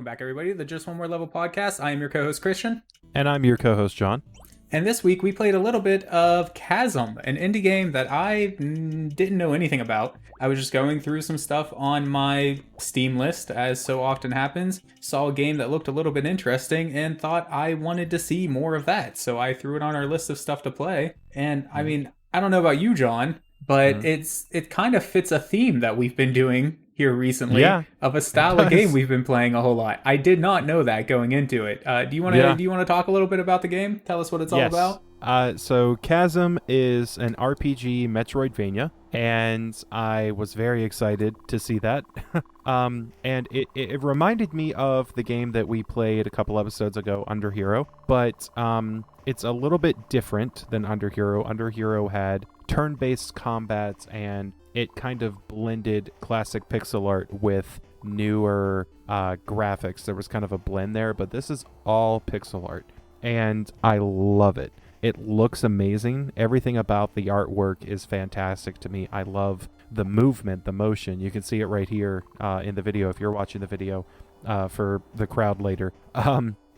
Welcome back, everybody, to the Just One More Level podcast. I am your co-host, Christian. And I'm your co-host, Jon. And this week, we played a little bit of Chasm, an indie game that I didn't know anything about. I was just going through some stuff on my Steam list, as so often happens. Saw a game that looked a little bit interesting and thought I wanted to see more of that. So I threw it on our list of stuff to play. And, I mean, I don't know about you, Jon, but it kind of fits a theme that we've been doing here recently of a style of game we've been playing a whole lot. I did not know that going into it. Do you want to talk a little bit about the game? Tell us what it's all about. So Chasm is an RPG Metroidvania, and I was very excited to see that. And it reminded me of the game that we played a couple episodes ago, Under Hero, but it's a little bit different than Under Hero. Under Hero had turn-based combats, and it kind of blended classic pixel art with newer graphics. There was kind of a blend there, but this is all pixel art, and I love it. It looks amazing. Everything about the artwork is fantastic to me. I love the movement, the motion. You can see it right here in the video if you're watching the video for the crowd later.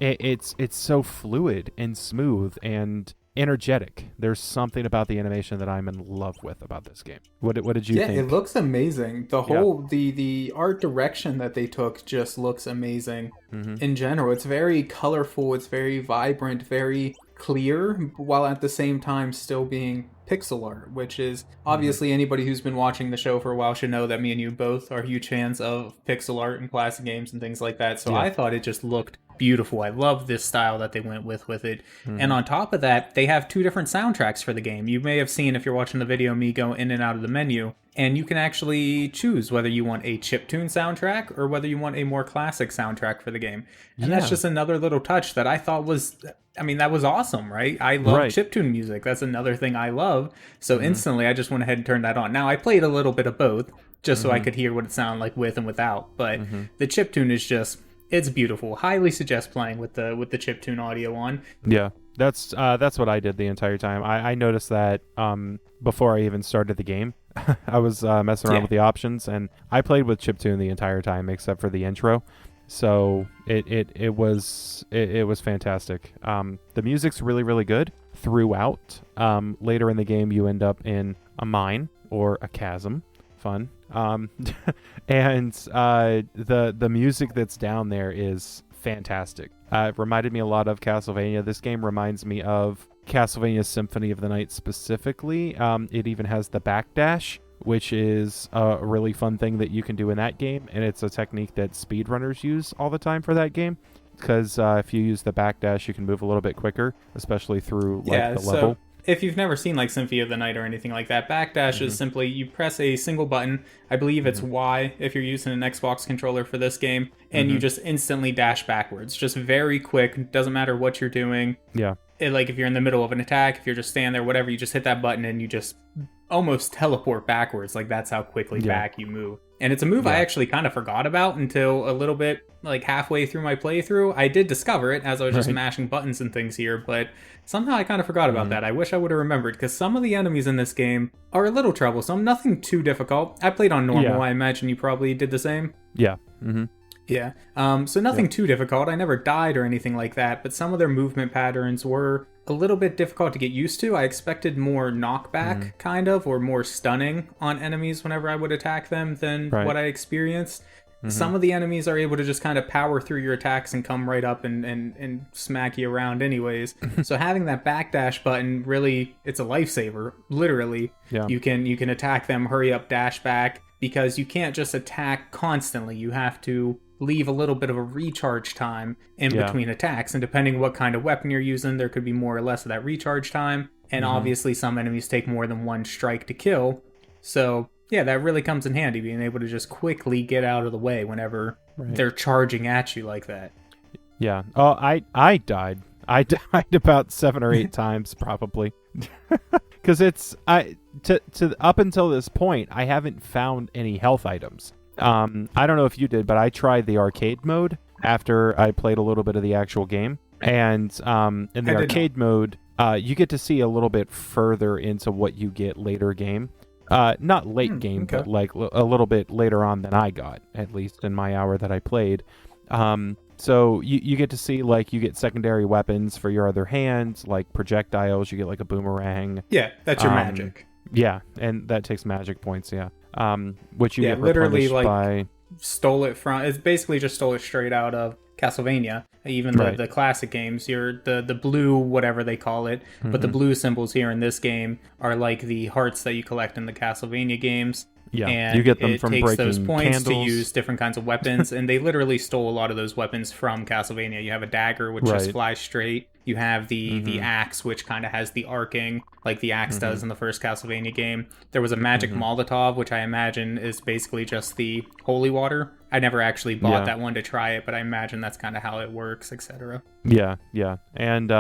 It's so fluid and smooth and energetic. There's something about the animation that I'm in love with about this game. What did you think? Yeah, it looks amazing. The whole the art direction that they took just looks amazing. In general. It's very colorful, it's very vibrant, very clear, while at the same time still being pixel art, which is obviously anybody who's been watching the show for a while should know that me and you both are huge fans of pixel art and classic games and things like that. So I thought it just looked beautiful. I love this style that they went with it. And on top of that, they have two different soundtracks for the game. You may have seen, if you're watching the video, me go in and out of the menu, and you can actually choose whether you want a chiptune soundtrack or whether you want a more classic soundtrack for the game. And that's just another little touch that I thought was, I mean, that was awesome, right? I love chiptune music. That's another thing I love. So instantly, I just went ahead and turned that on. Now, I played a little bit of both just so I could hear what it sounded like with and without. But the chiptune is just, it's beautiful. Highly suggest playing with the chiptune audio on. Yeah, that's what I did the entire time. I noticed that before I even started the game. I was messing around with the options, and I played with chiptune the entire time except for the intro. So it was fantastic. The music's really, really good throughout. Later in the game, you end up in a mine or a chasm. Fun. And the music that's down there is fantastic. It reminded me a lot of Castlevania. This game reminds me of Castlevania Symphony of the Night specifically. It even has the backdash, which is a really fun thing that you can do in that game, and it's a technique that speedrunners use all the time for that game, because if you use the backdash, you can move a little bit quicker, especially through the level. If you've never seen like Symphony of the Night or anything like that, backdash is simply you press a single button. I believe it's Y if you're using an Xbox controller for this game, and you just instantly dash backwards. Just very quick. Doesn't matter what you're doing. Yeah. Like if you're in the middle of an attack, if you're just standing there, whatever, you just hit that button and you just almost teleport backwards. Like that's how quickly back you move. And it's a move I actually kind of forgot about until a little bit like halfway through my playthrough. I did discover it as I was just mashing buttons and things here, but somehow I kind of forgot about that. I wish I would have remembered, because some of the enemies in this game are a little troublesome. Nothing too difficult. I played on normal. I imagine you probably did the same. Yeah. Yeah. So nothing too difficult. I never died or anything like that, but some of their movement patterns were a little bit difficult to get used to. I expected more knockback, kind of, or more stunning on enemies whenever I would attack them than what I experienced. Some of the enemies are able to just kind of power through your attacks and come right up and smack you around anyways. So having that backdash button, really, it's a lifesaver, literally. Yeah. You can attack them, hurry up, dash back, because you can't just attack constantly. You have to leave a little bit of a recharge time in between attacks, and depending what kind of weapon you're using, there could be more or less of that recharge time, and obviously some enemies take more than one strike to kill, so yeah, that really comes in handy, being able to just quickly get out of the way whenever they're charging at you like that. Yeah. Oh, I died about 7 or 8 times probably, because it's to up until this point I haven't found any health items. I don't know if you did, but I tried the arcade mode after I played a little bit of the actual game. And in the arcade mode, you get to see a little bit further into what you get later game. Not late game, but like a little bit later on than I got, at least in my hour that I played. So you get to see, like, you get secondary weapons for your other hand, like projectiles. You get like a boomerang. Yeah, that's your magic. Yeah, and that takes magic points. Yeah, which you get literally replenished by. Stole it from. It's basically just stole it straight out of Castlevania. Even the classic games, the blue whatever they call it, but the blue symbols here in this game are like the hearts that you collect in the Castlevania games. Yeah, and you get them from breaking those points candles. to use different kinds of weapons, and they literally stole a lot of those weapons from Castlevania. You have a dagger, which just flies straight. You have the axe, which kind of has the arcing, like the axe does in the first Castlevania game. There was a magic Molotov, which I imagine is basically just the holy water. I never actually bought that one to try it, but I imagine that's kind of how it works, etc. Yeah, and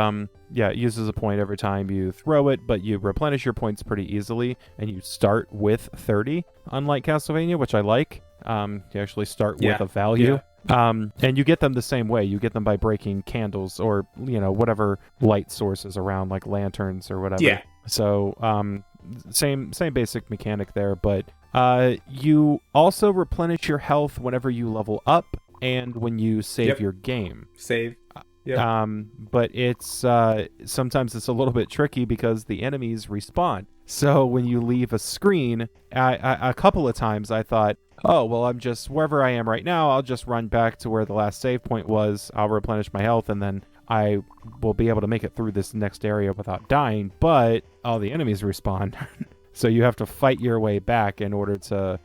it uses a point every time you throw it, but you replenish your points pretty easily, and you start with 30, unlike Castlevania, which I like. You actually start with a value. And you get them the same way. You get them by breaking candles or, whatever light sources around, like lanterns or whatever. Yeah. So, same basic mechanic there, but you also replenish your health whenever you level up and when you save your game. Save. Yep. But it's sometimes it's a little bit tricky because the enemies respawn. So when you leave a screen, a couple of times I thought, oh, well, I'm just wherever I am right now. I'll just run back to where the last save point was. I'll replenish my health, and then I will be able to make it through this next area without dying. But all the enemies respawn. So you have to fight your way back in order to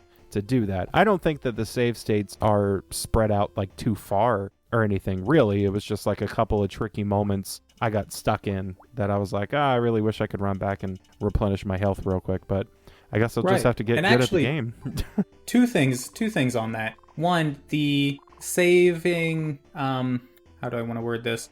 do that. I don't think that the save states are spread out like too far or anything, really. It was just like a couple of tricky moments I got stuck in that I was like, I really wish I could run back and replenish my health real quick, but I guess I'll just have to get good at the game. two things on that. One, the saving, how do I want to word this?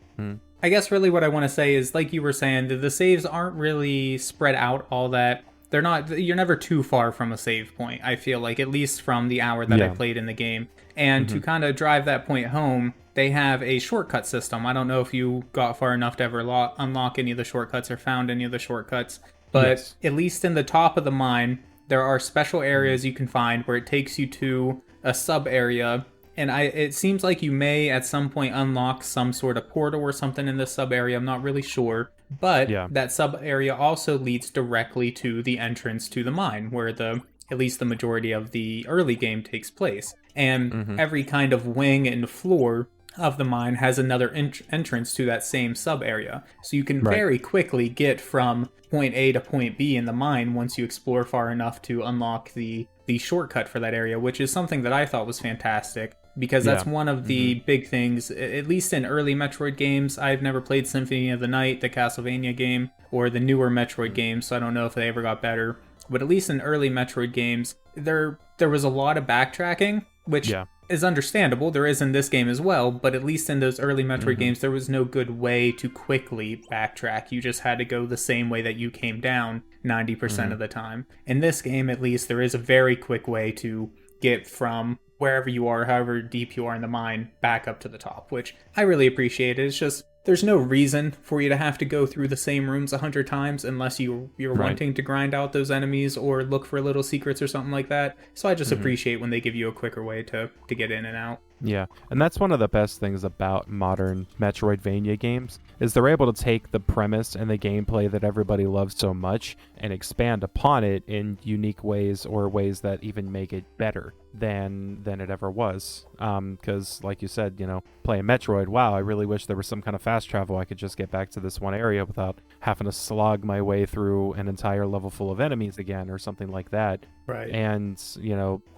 I guess really what I want to say is, like you were saying, the saves aren't really spread out all that. They're not, you're never too far from a save point, I feel like, at least from the hour that I played in the game. And to kind of drive that point home, they have a shortcut system. I don't know if you got far enough to ever unlock any of the shortcuts or found any of the shortcuts, but at least in the top of the mine, there are special areas you can find where it takes you to a sub area. And it seems like you may at some point unlock some sort of portal or something in this sub area. I'm not really sure. But that sub area also leads directly to the entrance to the mine, where at least the majority of the early game takes place. And every kind of wing and floor of the mine has another entrance to that same sub area. So you can very quickly get from point A to point B in the mine once you explore far enough to unlock the shortcut for that area, which is something that I thought was fantastic. Because that's one of the big things, at least in early Metroid games. I've never played Symphony of the Night, the Castlevania game, or the newer Metroid games, so I don't know if they ever got better. But at least in early Metroid games, there was a lot of backtracking, which is understandable. There is in this game as well, but at least in those early Metroid games, there was no good way to quickly backtrack. You just had to go the same way that you came down 90% of the time. In this game, at least, there is a very quick way to get from wherever you are, however deep you are in the mine, back up to the top, which I really appreciate. It's just, there's no reason for you to have to go through the same rooms 100 times unless you're wanting to grind out those enemies or look for little secrets or something like that. So I just appreciate when they give you a quicker way to get in and out. Yeah, and that's one of the best things about modern Metroidvania games, is they're able to take the premise and the gameplay that everybody loves so much and expand upon it in unique ways, or ways that even make it better than it ever was. Because, like you said, playing Metroid, wow, I really wish there was some kind of fast travel. I could just get back to this one area without having to slog my way through an entire level full of enemies again, or something like that. Right. And,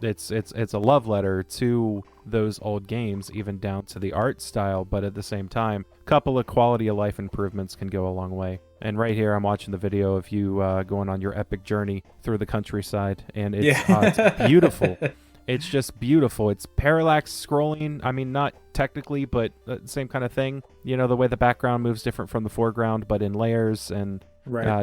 it's a love letter to those old games, even down to the art style, but at the same time, a couple of quality of life improvements can go a long way. And right here, I'm watching the video of you going on your epic journey through the countryside, and it's beautiful. It's just beautiful. It's parallax scrolling. I mean, not technically, but same kind of thing. The way the background moves different from the foreground, but in layers, and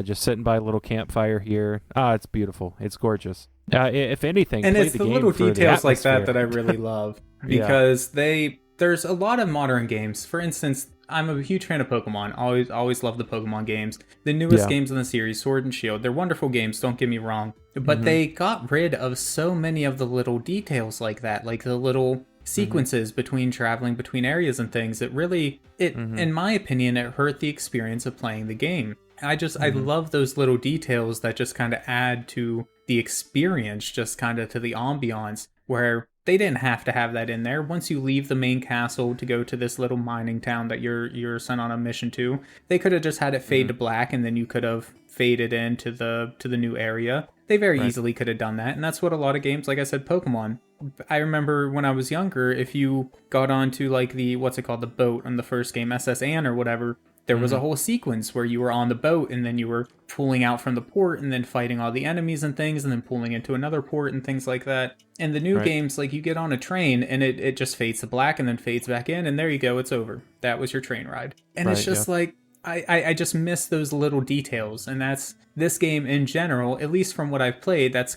just sitting by a little campfire here. It's beautiful. It's gorgeous. If anything, and play it's the game little for details the like that I really love, because there's a lot of modern games. For instance, I'm a huge fan of Pokemon. Always love the Pokemon games. The newest games in the series, Sword and Shield, they're wonderful games, don't get me wrong. But they got rid of so many of the little details like that, like the little sequences between traveling between areas and things. It really, in my opinion, it hurt the experience of playing the game. I love those little details that just kind of add to the experience, just kind of to the ambiance, where they didn't have to have that in there. Once you leave the main castle to go to this little mining town that you're sent on a mission to, they could have just had it fade to black, and then you could have faded into the new area. They very easily could have done that, and that's what a lot of games, like I said, Pokemon. I remember when I was younger, if you got onto like the, what's it called, the boat on the first game, SS Anne or whatever, there was a whole sequence where you were on the boat and then you were pulling out from the port and then fighting all the enemies and things and then pulling into another port and things like that. And the new games, like you get on a train and it just fades to black and then fades back in, and there you go, it's over. That was your train ride. And it's just like, I just miss those little details, and that's this game in general, at least from what I've played, that's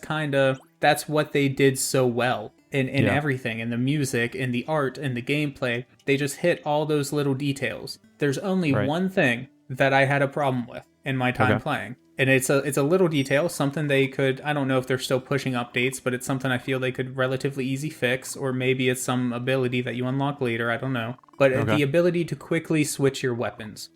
what they did so well. In everything, in the music, in the art, in the gameplay, they just hit all those little details. There's only one thing that I had a problem with in my time playing, and it's a little detail, something they could, I don't know if they're still pushing updates, but it's something I feel they could relatively easy fix, or maybe it's some ability that you unlock later, I don't know. But the ability to quickly switch your weapons.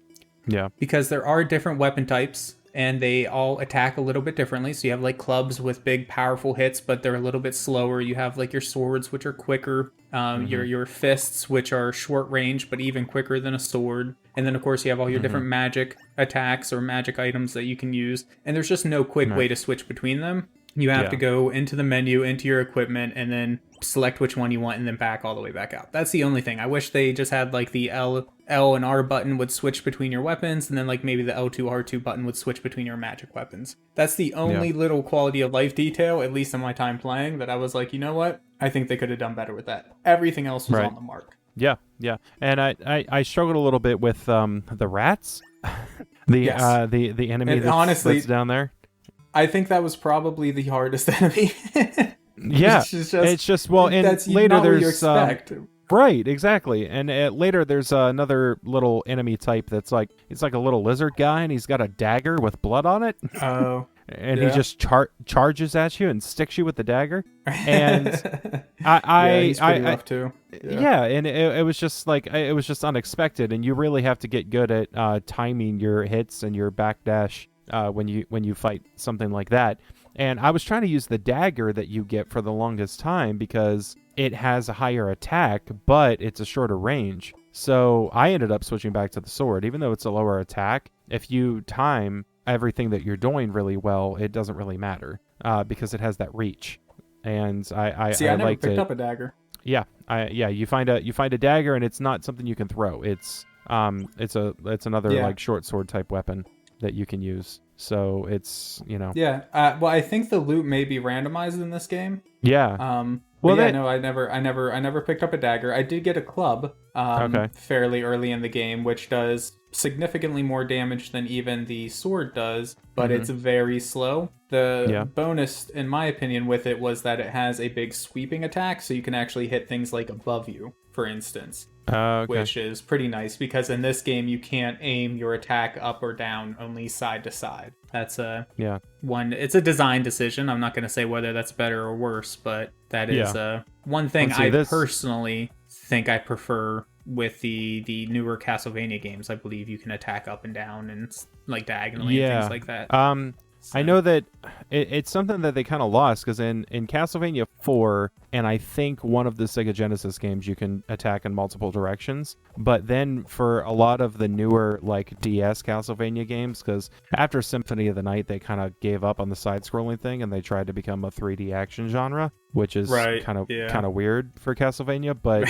Yeah. Because there are different weapon types, and they all attack a little bit differently. So you have like clubs with big powerful hits, but they're a little bit slower. You have like your swords, which are quicker, your fists, which are short range but even quicker than a sword, and then of course you have all your different magic attacks or magic items that you can use, and there's just no quick way to switch between them. You have to go into the menu, into your equipment, and then select which one you want and then back all the way back out. That's the only thing. I wish they just had like the L and R button would switch between your weapons, and then like maybe the L2 R2 button would switch between your magic weapons. That's the only little quality of life detail, at least in my time playing, that I was like, you know what? I think they could have done better with that. Everything else was on the mark. Yeah. And I struggled a little bit with the rats. the enemy that's down there. I think that was probably the hardest enemy. It's just well, and that's later not there's what you expect. Right, exactly. And later there's another little enemy type that's like, it's like a little lizard guy, and he's got a dagger with blood on it. Oh. And he just charges at you and sticks you with the dagger. And he's pretty rough too. And it was just like, it was just unexpected, and you really have to get good at timing your hits and your backdash when you fight something like that. And I was trying to use the dagger that you get for the longest time because it has a higher attack, but it's a shorter range. So I ended up switching back to the sword, even though it's a lower attack. If you time everything that you're doing really well, it doesn't really matter because it has that reach. And I never picked up a dagger. Yeah, you find a dagger, and it's not something you can throw. It's another like short sword type weapon that you can use. So it's, well, I think the loot may be randomized in this game. I never picked up a dagger. I did get a club fairly early in the game, which does significantly more damage than even the sword does, but it's very slow. The bonus, in my opinion, with it was that it has a big sweeping attack, so you can actually hit things like above you, for instance. Which is pretty nice, because in this game you can't aim your attack up or down, only side to side. That's it's a design decision. I'm not going to say whether that's better or worse, but that is one thing I personally think I prefer with the newer Castlevania games. I believe you can attack up and down and like diagonally and things like that. I know that it's something that they kind of lost, because in Castlevania 4, and I think one of the Sega Genesis games, you can attack in multiple directions. But then for a lot of the newer like DS Castlevania games, because after Symphony of the Night, they kind of gave up on the side-scrolling thing and they tried to become a 3D action genre, which is kind of weird for Castlevania. But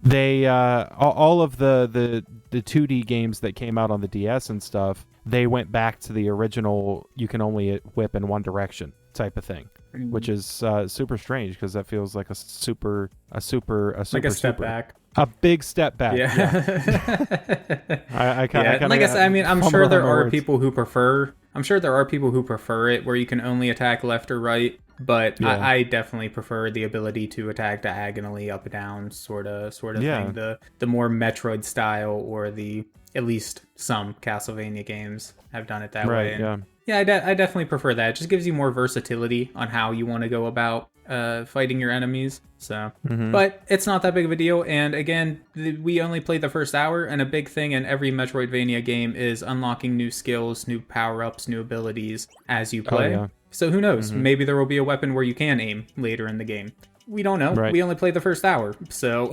they all of the 2D games that came out on the DS and stuff, they went back to the original you can only whip in one direction type of thing, which is super strange, because that feels like a super like a step back. A big step back. I kind of like I said, I mean, I'm sure there are people who prefer it where you can only attack left or right, but I definitely prefer the ability to attack diagonally, up and down, sort of thing. The more Metroid style, or at least some Castlevania games have done it that way. And I definitely prefer that. It just gives you more versatility on how you want to go about fighting your enemies. So, but it's not that big of a deal. And again, we only played the first hour, and a big thing in every Metroidvania game is unlocking new skills, new power-ups, new abilities as you play. Oh, yeah. So who knows? Maybe there will be a weapon where you can aim later in the game. We don't know. Right. We only played the first hour, so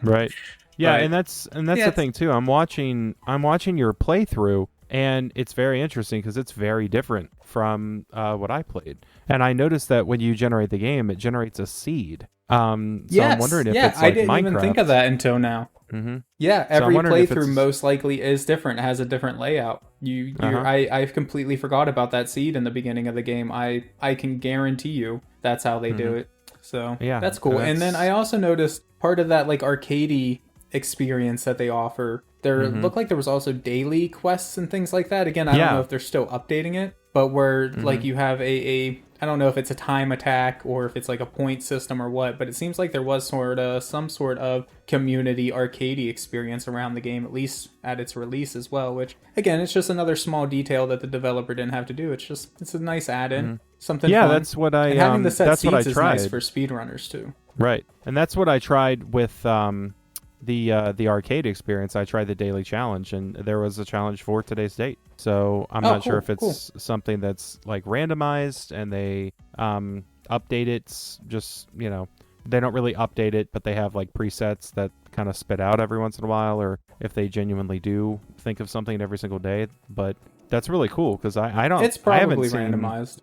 Right. Yeah, Right. and that's the thing too. I'm watching your playthrough, and it's very interesting because it's very different from what I played. And I noticed that when you generate the game, it generates a seed. So I'm wondering if it's like I didn't Minecraft. even think of that until now. Mm-hmm. Yeah, So I'm every wondering if playthrough it's- most likely is different. It has a different layout. I completely forgot about that seed in the beginning of the game. I can guarantee you that's how they do it. So Yeah, that's cool. And then I also noticed part of that like arcadey experience that they offer. There looked like there was also daily quests and things like that. Again, I don't know if they're still updating it, but where like you have a I don't know if it's a time attack or if it's like a point system or what, but it seems like there was some sort of community arcadey experience around the game, at least at its release as well, which again, it's just another small detail that the developer didn't have to do. It's a nice add-in, something fun. That's what I and having the set that's what I seats is tried. nice for speedrunners too. Right. And that's what I tried with the arcade experience. I tried the daily challenge, and there was a challenge for today's date. So I'm not sure if it's something that's like randomized and they update it. Just, they don't really update it, but they have like presets that kind of spit out every once in a while, or if they genuinely do think of something every single day. But that's really cool because I don't. It's probably randomized. randomized.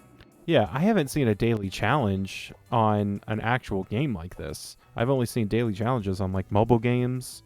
Yeah, I haven't seen a daily challenge on an actual game like this. I've only seen daily challenges on like mobile games,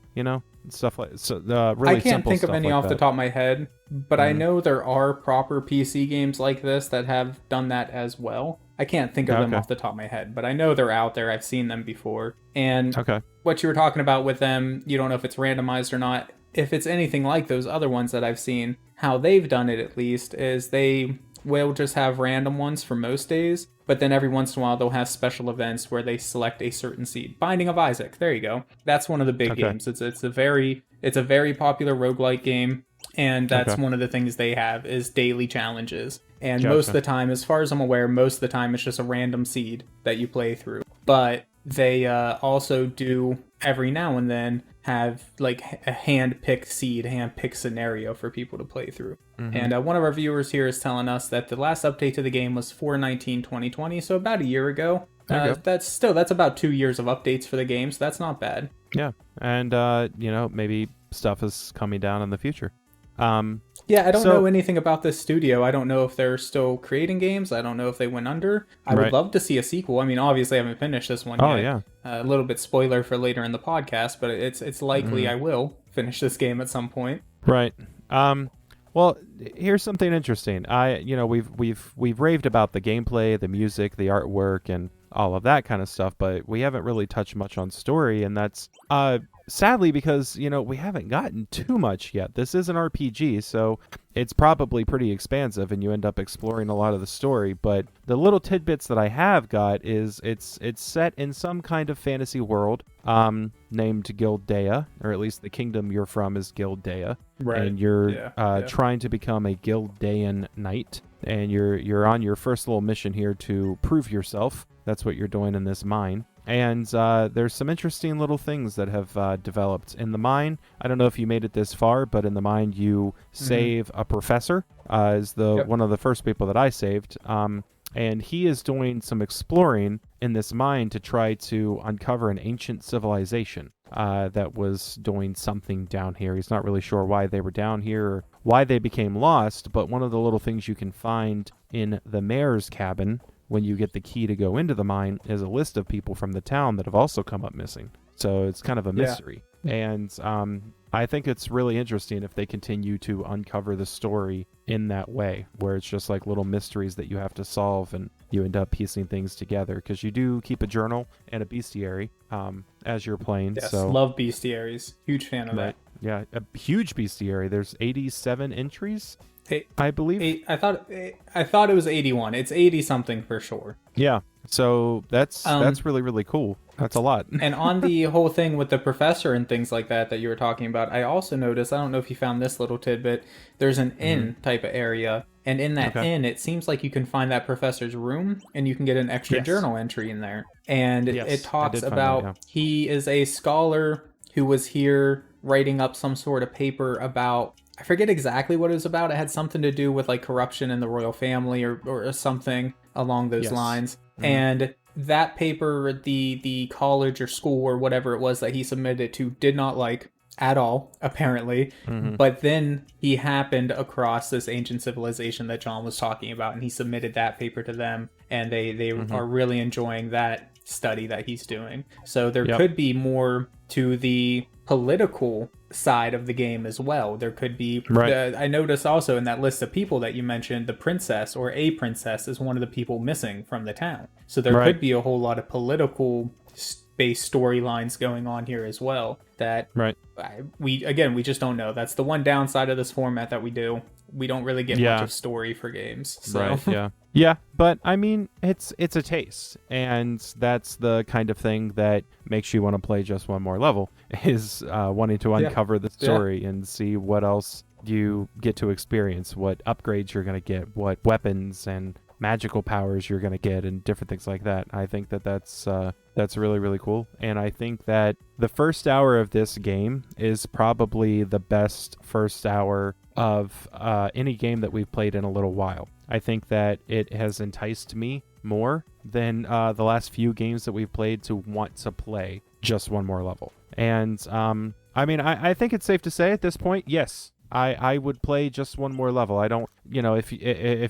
stuff like really. I can't think of any off the top of my head, but I know there are proper PC games like this that have done that as well. I can't think of them off the top of my head, but I know they're out there. I've seen them before. And what you were talking about with them, you don't know if it's randomized or not. If it's anything like those other ones that I've seen, how they've done it at least is they will just have random ones for most days, but then every once in a while they'll have special events where they select a certain seed. Binding of Isaac, there you go. That's one of the big games. It's a very popular roguelike game, and that's one of the things they have is daily challenges. And most of the time, as far as I'm aware, most of the time it's just a random seed that you play through. But they also do every now and then have like a hand-picked seed, hand-picked scenario for people to play through. And one of our viewers here is telling us that the last update to the game was 4/19/2020, so about a year ago. That's about 2 years of updates for the game, so that's not bad. Yeah, and maybe stuff is coming down in the future. I don't know anything about this studio. I don't know if they're still creating games. I don't know if they went under. I would love to see a sequel. I mean, obviously I haven't finished this one yet. Oh, yeah. A little bit spoiler for later in the podcast, but it's likely I will finish this game at some point. Right. Well, here's something interesting. We've raved about the gameplay, the music, the artwork, and all of that kind of stuff, but we haven't really touched much on story, and that's sadly because we haven't gotten too much yet. This is an RPG, so it's probably pretty expansive, and you end up exploring a lot of the story. But the little tidbits that I have got is it's set in some kind of fantasy world named Gildea, or at least the kingdom you're from is Gildea, right? And you're trying to become a Gildean knight, and you're on your first little mission here to prove yourself. That's what you're doing in this mine. And there's some interesting little things that have developed in the mine. I don't know if you made it this far, but in the mine you save a professor, is one of the first people that I saved. And he is doing some exploring in this mine to try to uncover an ancient civilization that was doing something down here. He's not really sure why they were down here or why they became lost, but one of the little things you can find in the mayor's cabin when you get the key to go into the mine is a list of people from the town that have also come up missing. So it's kind of a mystery. And I think it's really interesting if they continue to uncover the story in that way, where it's just like little mysteries that you have to solve and you end up piecing things together, because you do keep a journal and a bestiary as you're playing. Yes, so love bestiaries. Huge fan of that. Yeah, a huge bestiary. There's 87 entries I believe. I thought it was 81. It's 80 something for sure. Yeah. So that's really, really cool. That's a lot. And on the whole thing with the professor and things like that you were talking about, I also noticed, I don't know if you found this little tidbit, there's an inn type of area. And in that inn, it seems like you can find that professor's room and you can get an extra journal entry in there. And it talks about he is a scholar who was here writing up some sort of paper about, I forget exactly what it was about. It had something to do with like corruption in the royal family or something along those lines. And that paper, the college or school or whatever it was that he submitted to did not like at all, apparently. But then he happened across this ancient civilization that Jon was talking about, and he submitted that paper to them, and they are really enjoying that study that he's doing. So there could be more to the political side of the game as well. There could be I noticed also in that list of people that you mentioned, the princess or a princess is one of the people missing from the town. So there could be a whole lot of political based storylines going on here as well that we just don't know. That's the one downside of this format that we don't really get much of story for games. So. Yeah, but I mean, it's a taste, and that's the kind of thing that makes you want to play just one more level, is wanting to uncover the story and see what else you get to experience, what upgrades you're going to get, what weapons and magical powers you're going to get, and different things like that. I think that's really, really cool, and I think that the first hour of this game is probably the best first hour of any game that we've played in a little while. I think that it has enticed me more than the last few games that we've played to want to play just one more level. And I mean, I think it's safe to say at this point, yes, I would play just one more level. I don't, if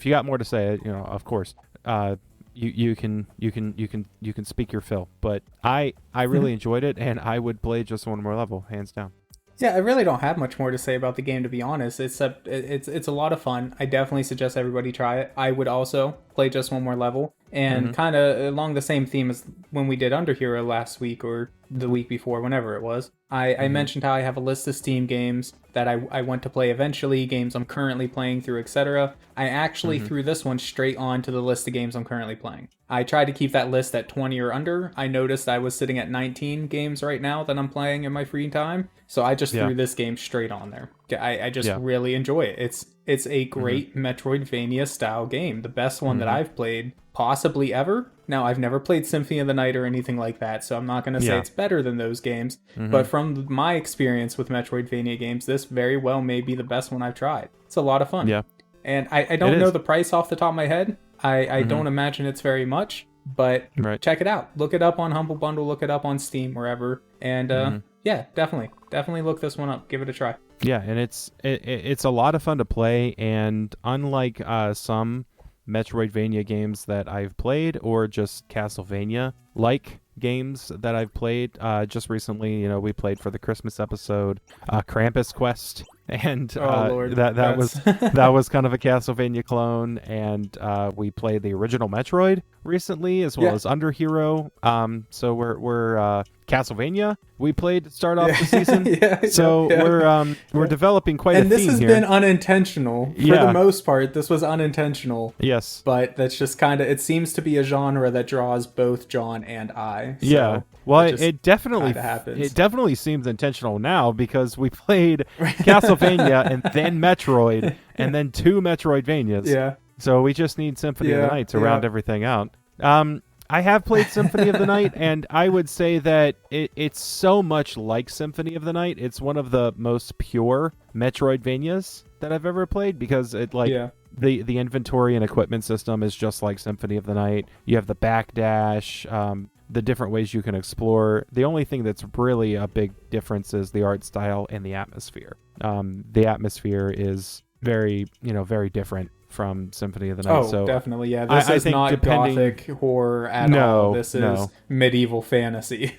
you got more to say, of course, you can speak your fill. But I really enjoyed it, and I would play just one more level, hands down. Yeah, I really don't have much more to say about the game, to be honest. It's a lot of fun. I definitely suggest everybody try it. I would also play just one more level. And kind of along the same theme as when we did Underhero last week or the week before, whenever it was. I mentioned how I have a list of Steam games that I want to play eventually, games I'm currently playing through, etc. I actually threw this one straight on to the list of games I'm currently playing. I tried to keep that list at 20 or under. I noticed I was sitting at 19 games right now that I'm playing in my free time. So I just threw this game straight on there. I just really enjoy it. It's a great Metroidvania style game. The best one that I've played possibly ever. Now, I've never played Symphony of the Night or anything like that, so I'm not going to say it's better than those games. But from my experience with Metroidvania games, this very well may be the best one I've tried. It's a lot of fun. Yeah. And I don't know the price off the top of my head. I don't imagine it's very much, but check it out. Look it up on Humble Bundle, look it up on Steam, wherever. And yeah, definitely look this one up. Give it a try. Yeah, and it's a lot of fun to play, and unlike some Metroidvania games that I've played, or just Castlevania-like games that I've played, just recently, we played for the Christmas episode, Krampus Quest, and that was kind of a Castlevania clone, and we played the original Metroid recently, as well as Underhero. So we're Castlevania we played to start off the season. We're developing quite a theme here. And this has been unintentional. For the most part, this was unintentional. Yes. But that's just kind of, it seems to be a genre that draws both Jon and I. So yeah. Well, it definitely seems intentional now, because we played Castlevania and then Metroid and then 2 Metroidvanias. Yeah. So we just need Symphony of the Night to round everything out. I have played Symphony of the Night, and I would say that it's so much like Symphony of the Night. It's one of the most pure Metroidvanias that I've ever played, because the inventory and equipment system is just like Symphony of the Night. You have the backdash, the different ways you can explore. The only thing that's really a big difference is the art style and the atmosphere. The atmosphere is very different from Symphony of the Night. Oh, so definitely, yeah. This is not gothic horror at all. This is medieval fantasy.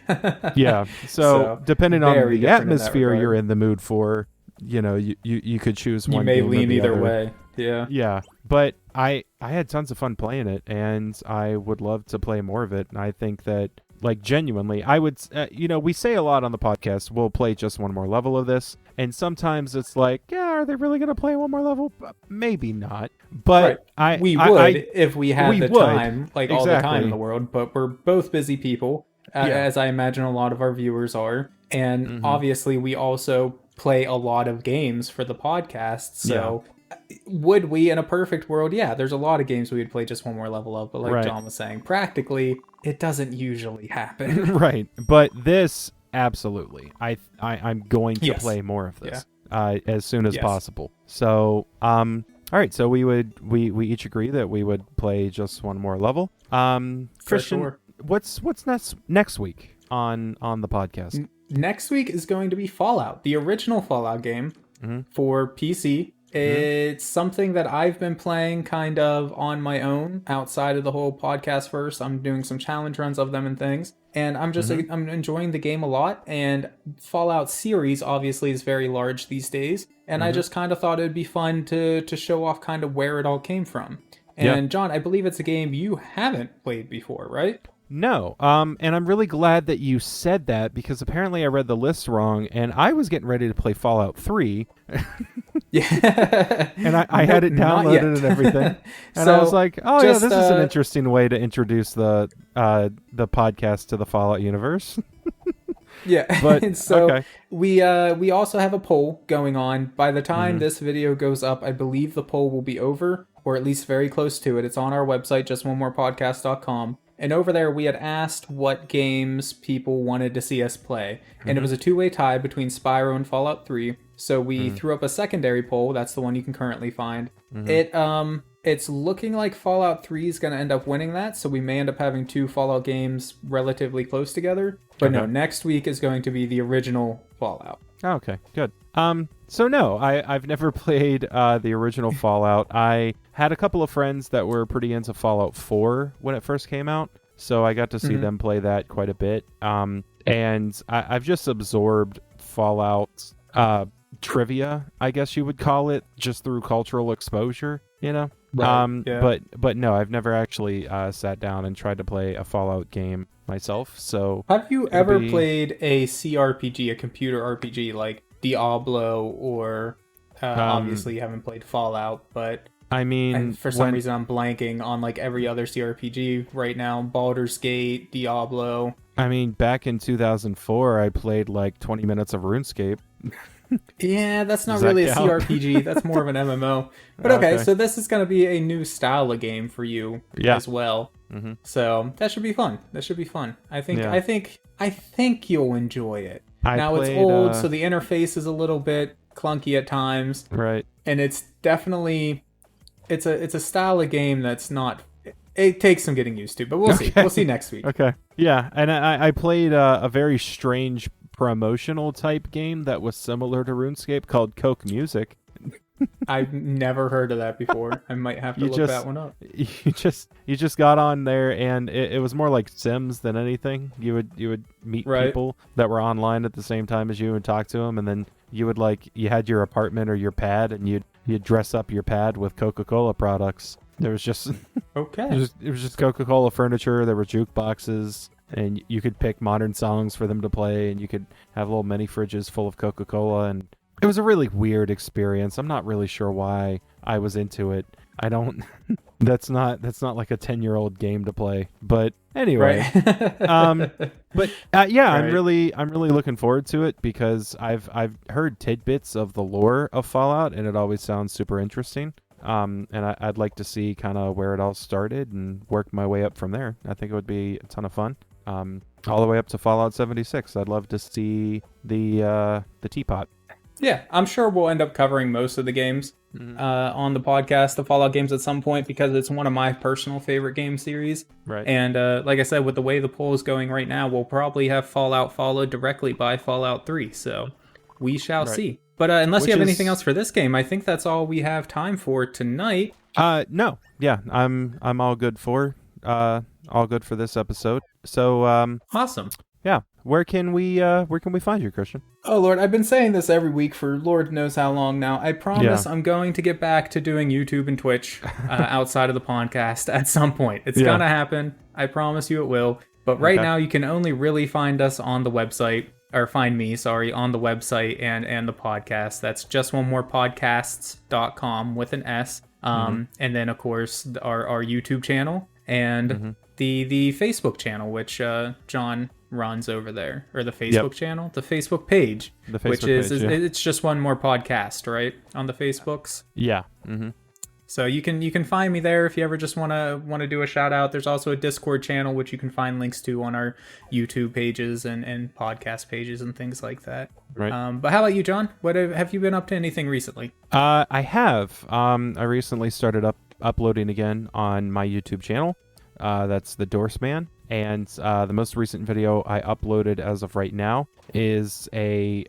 Yeah. So depending on the atmosphere you're in the mood for, you could choose one. You may lean either way. Yeah. Yeah. But I had tons of fun playing it, and I would love to play more of it. And I think that Like, genuinely, I would, we say a lot on the podcast, we'll play just one more level of this. And sometimes it's like, yeah, are they really going to play one more level? Maybe not. But we would if we had the time, like exactly. all the time in the world. But we're both busy people, as I imagine a lot of our viewers are. And obviously, we also play a lot of games for the podcast. So would we, in a perfect world, there's a lot of games we would play just one more level of. But like John was saying, practically, it doesn't usually happen. Right. But this, absolutely. I'm going to play more of this as soon as possible. So, all right. So we each agree that we would play just one more level. Christian, what's next week on the podcast? Next week is going to be Fallout, the original Fallout game for PC. It's something that I've been playing kind of on my own outside of the whole podcast first. I'm doing some challenge runs of them and things. And I'm just I'm enjoying the game a lot. And Fallout series obviously is very large these days. And I just kind of thought it'd be fun to show off kind of where it all came from. And John, I believe it's a game you haven't played before, right? No. And I'm really glad that you said that, because apparently I read the list wrong and I was getting ready to play Fallout 3. And I had it downloaded and everything. And I was like, oh this is an interesting way to introduce the podcast to the Fallout universe. But so we also have a poll going on. By the time this video goes up, I believe the poll will be over, or at least very close to it. It's on our website, justonemorepodcast.com. And over there, we had asked what games people wanted to see us play. And it was a two-way tie between Spyro and Fallout 3. So we threw up a secondary poll. That's the one you can currently find. It's looking like Fallout 3 is going to end up winning that. So we may end up having two Fallout games relatively close together. But no, next week is going to be the original Fallout. Okay, good. So no, I've never played the original Fallout. I had a couple of friends that were pretty into Fallout 4 when it first came out, so I got to see them play that quite a bit. And I've just absorbed Fallout trivia, I guess you would call it, just through cultural exposure, you know? Right, But no, I've never actually sat down and tried to play a Fallout game myself. So have you ever played a CRPG, a computer RPG like Diablo, or obviously you haven't played Fallout, but I mean, for some reason I'm blanking on like every other CRPG right now. Baldur's Gate, Diablo. I mean, back in 2004, I played like 20 minutes of RuneScape. Yeah, that's not really a CRPG. That's more of an MMO. But okay, so this is going to be a new style of game for you as well. So that should be fun. I think you'll enjoy it. It's old, so the interface is a little bit clunky at times. Right. And it's definitely it's a style of game that's not. It takes some getting used to, but we'll see. We'll see next week. Okay. Yeah, and I played a very strange promotional type game that was similar to RuneScape called Coke Music. I've never heard of that before. I might have to look that one up. You just got on there, and it was more like Sims than anything. You would meet people that were online at the same time as you and talk to them, and then you had your apartment or your pad, and you'd dress up your pad with Coca-Cola products. There was just it was just Coca-Cola furniture. There were jukeboxes, and you could pick modern songs for them to play, and you could have little mini fridges full of Coca-Cola, and it was a really weird experience. I'm not really sure why I was into it. I don't. That's not like a 10-year-old game to play. But anyway, I'm really looking forward to it, because I've heard tidbits of the lore of Fallout, and it always sounds super interesting. And I'd like to see kind of where it all started and work my way up from there. I think it would be a ton of fun. All the way up to Fallout 76. I'd love to see the teapot. Yeah, I'm sure we'll end up covering most of the games on the podcast, the Fallout games, at some point, because it's one of my personal favorite game series. Right. And like I said, with the way the poll is going right now, we'll probably have Fallout followed directly by Fallout 3. So we shall see. But unless you have anything else for this game, I think that's all we have time for tonight. No. Yeah, I'm all good for this episode. So awesome. Yeah. Where can we find you, Christian? Oh, Lord, I've been saying this every week for Lord knows how long now. I promise I'm going to get back to doing YouTube and Twitch outside of the podcast at some point. It's going to happen. I promise you it will. But right Okay. now, you can only really find us on the website, or find me, sorry, on the website and the podcast. That's justonemorepodcasts.com with an S. And then, of course, our YouTube channel and the Facebook channel, which John runs over there, or the Facebook channel, the Facebook page, which is it's just one more podcast, right, on the Facebooks. Yeah. So you can find me there if you ever just want to do a shout out. There's also a Discord channel which you can find links to on our YouTube pages and podcast pages and things like that. Right. But how about you, John? What have you been up to anything recently? I have. I recently started uploading again on my YouTube channel. That's the Dorseman. And the most recent video I uploaded as of right now is I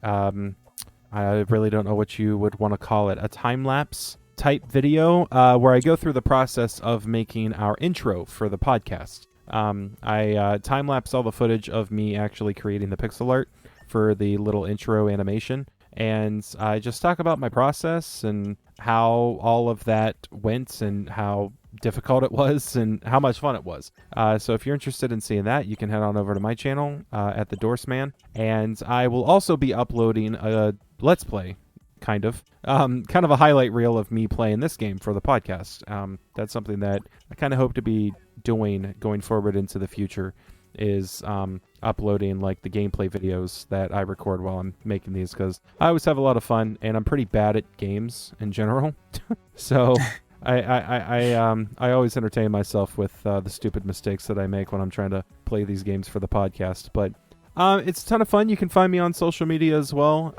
really don't know what you would want to call it, a time-lapse type video where I go through the process of making our intro for the podcast. I time-lapse all the footage of me actually creating the pixel art for the little intro animation. And I just talk about my process and how all of that went and how difficult it was and how much fun it was. So if you're interested in seeing that, you can head on over to my channel at the Dorseman. And I will also be uploading a Let's Play, kind of a highlight reel of me playing this game for the podcast. That's something that I kind of hope to be doing going forward into the future, is uploading like the gameplay videos that I record while I'm making these, because I always have a lot of fun and I'm pretty bad at games in general. So I always entertain myself with the stupid mistakes that I make when I'm trying to play these games for the podcast. But it's a ton of fun. You can find me on social media as well.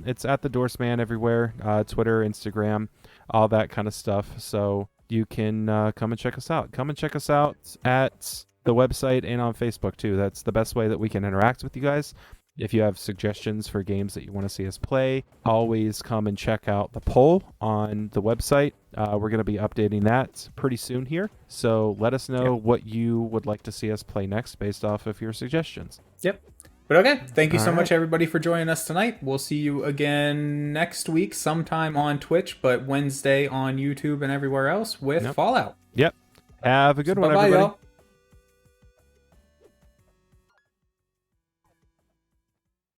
It's at the Dorseman everywhere, Twitter, Instagram, all that kind of stuff. So you can come and check us out. Come and check us out at the website and on Facebook too. That's the best way that we can interact with you guys. If you have suggestions for games that you want to see us play, always come and check out the poll on the website. We're going to be updating that pretty soon here. So let us know what you would like to see us play next based off of your suggestions. Yep. But okay, thank you so much, everybody, for joining us tonight. We'll see you again next week, sometime on Twitch, but Wednesday on YouTube and everywhere else with Fallout. Yep. Have a good one, bye-bye, everybody. y'all.